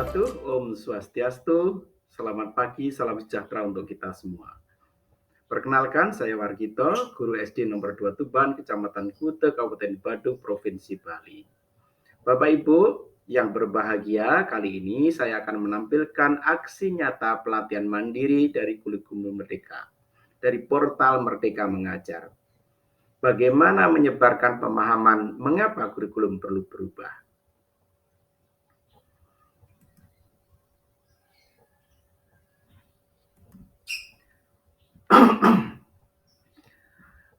wabarakatuh. Om Swastiastu. Selamat pagi, salam sejahtera untuk kita semua. Perkenalkan, saya Wargito, guru SD nomor 2 Tuban, Kecamatan Kute, Kabupaten Badung, Provinsi Bali. Bapak Ibu yang berbahagia, kali ini saya akan menampilkan aksi nyata pelatihan mandiri dari kurikulum Merdeka, dari portal Merdeka Mengajar. Bagaimana menyebarkan pemahaman mengapa kurikulum perlu berubah.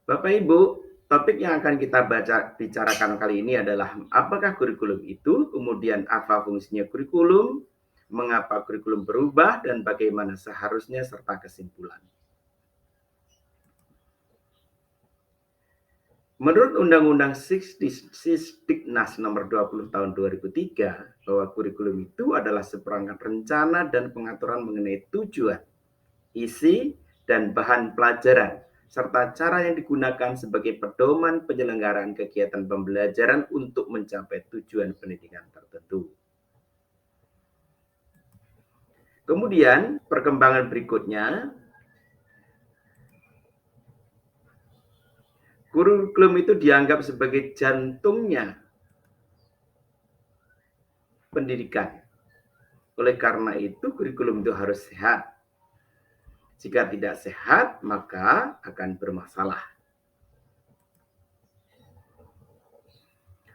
Bapak Ibu, topik yang akan kita bicarakan kali ini adalah apakah kurikulum itu, kemudian apa fungsinya kurikulum, mengapa kurikulum berubah, dan bagaimana seharusnya serta kesimpulan. Menurut Undang-Undang Sisdiknas nomor 20 tahun 2003, bahwa kurikulum itu adalah seperangkat rencana dan pengaturan mengenai tujuan, isi, dan bahan pelajaran, serta cara yang digunakan sebagai pedoman penyelenggaraan kegiatan pembelajaran untuk mencapai tujuan pendidikan tertentu. Kemudian, perkembangan berikutnya, kurikulum itu dianggap sebagai jantungnya pendidikan. Oleh karena itu, kurikulum itu harus sehat. Jika tidak sehat, maka akan bermasalah.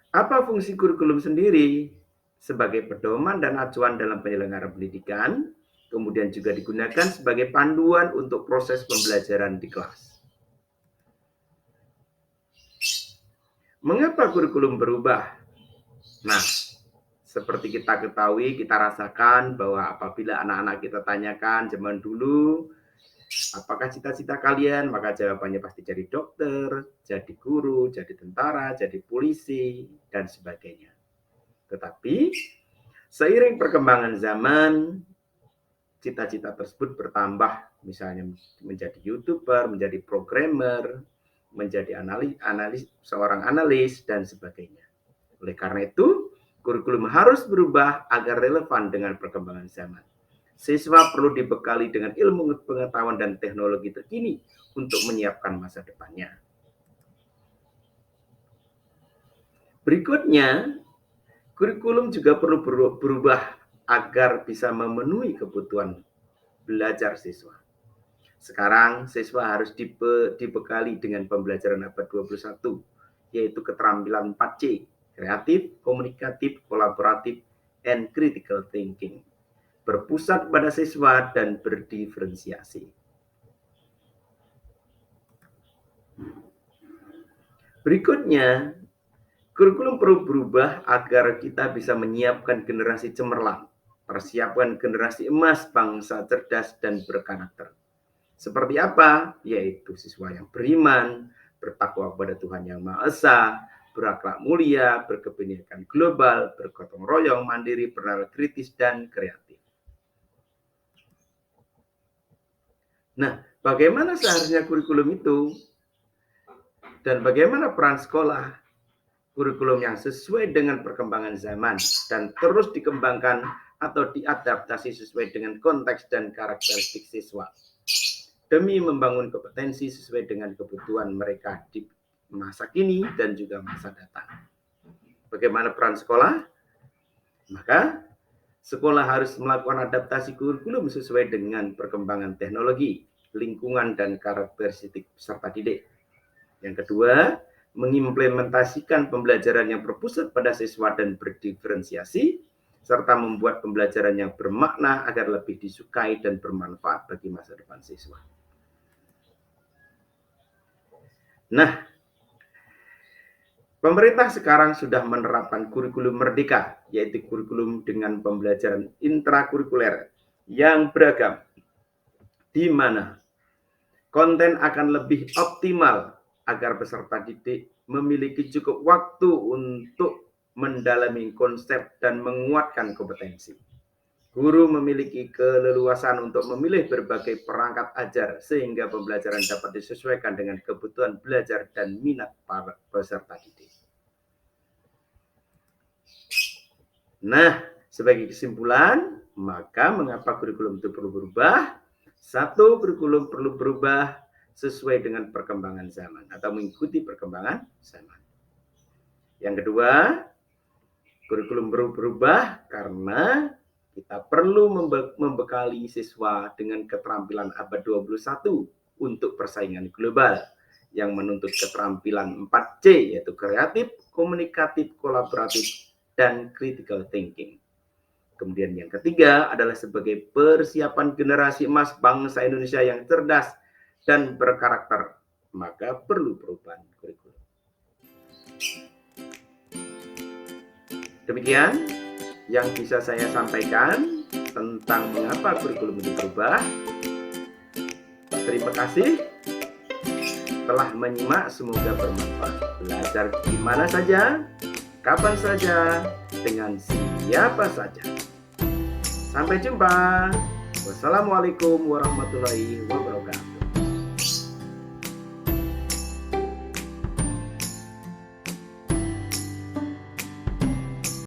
Apa fungsi kurikulum sendiri? Sebagai pedoman dan acuan dalam penyelenggaraan pendidikan, kemudian juga digunakan sebagai panduan untuk proses pembelajaran di kelas. Mengapa kurikulum berubah? Nah, seperti kita ketahui, kita rasakan bahwa apabila anak-anak kita tanyakan zaman dulu, apakah cita-cita kalian? Maka jawabannya pasti jadi dokter, jadi guru, jadi tentara, jadi polisi, dan sebagainya. Tetapi seiring perkembangan zaman, cita-cita tersebut bertambah, misalnya menjadi YouTuber, menjadi programmer, menjadi seorang analis, dan sebagainya. Oleh karena itu, kurikulum harus berubah agar relevan dengan perkembangan zaman. Siswa perlu dibekali dengan ilmu pengetahuan dan teknologi terkini untuk menyiapkan masa depannya. Berikutnya, kurikulum juga perlu berubah agar bisa memenuhi kebutuhan belajar siswa. Sekarang siswa harus dibekali dengan pembelajaran abad 21, yaitu keterampilan 4C, kreatif, komunikatif, kolaboratif, and critical thinking. Berpusat pada siswa dan berdiferensiasi. Berikutnya, kurikulum perlu berubah agar kita bisa menyiapkan generasi cemerlang, persiapkan generasi emas bangsa cerdas dan berkarakter. Seperti apa? Yaitu siswa yang beriman, bertakwa kepada Tuhan Yang Maha Esa, berakhlak mulia, berkebinekaan global, bergotong royong, mandiri, bernalar kritis, dan kreatif. Nah, bagaimana seharusnya kurikulum itu? Dan bagaimana peran sekolah? Kurikulum yang sesuai dengan perkembangan zaman dan terus dikembangkan atau diadaptasi sesuai dengan konteks dan karakteristik siswa, demi membangun kompetensi sesuai dengan kebutuhan mereka di masa kini dan juga masa datang. Bagaimana peran sekolah? Maka sekolah harus melakukan adaptasi kurikulum sesuai dengan perkembangan teknologi, lingkungan, dan karakteristik peserta didik. Yang kedua, mengimplementasikan pembelajaran yang berpusat pada siswa dan berdiferensiasi, serta membuat pembelajaran yang bermakna agar lebih disukai dan bermanfaat bagi masa depan siswa. Nah, pemerintah sekarang sudah menerapkan kurikulum merdeka, yaitu kurikulum dengan pembelajaran intrakurikuler yang beragam, di mana konten akan lebih optimal agar peserta didik memiliki cukup waktu untuk mendalami konsep dan menguatkan kompetensi. Guru memiliki keleluasan untuk memilih berbagai perangkat ajar sehingga pembelajaran dapat disesuaikan dengan kebutuhan belajar dan minat para peserta didik. Nah, Sebagai kesimpulan, maka mengapa kurikulum itu perlu berubah? Satu, kurikulum perlu berubah sesuai dengan perkembangan zaman atau mengikuti perkembangan zaman. Yang kedua, kurikulum perlu berubah karena kita perlu membekali siswa dengan keterampilan abad 21 untuk persaingan global yang menuntut keterampilan 4C, yaitu kreatif, komunikatif, kolaboratif, dan critical thinking. Kemudian yang ketiga adalah sebagai persiapan generasi emas bangsa Indonesia yang cerdas dan berkarakter, maka perlu perubahan kurikulum. Demikian yang bisa saya sampaikan tentang mengapa kurikulum itu berubah. Terima kasih telah menyimak, semoga bermanfaat. Belajar di mana saja, kapan saja, dengan siapa saja. Sampai jumpa. Wassalamualaikum warahmatullahi wabarakatuh.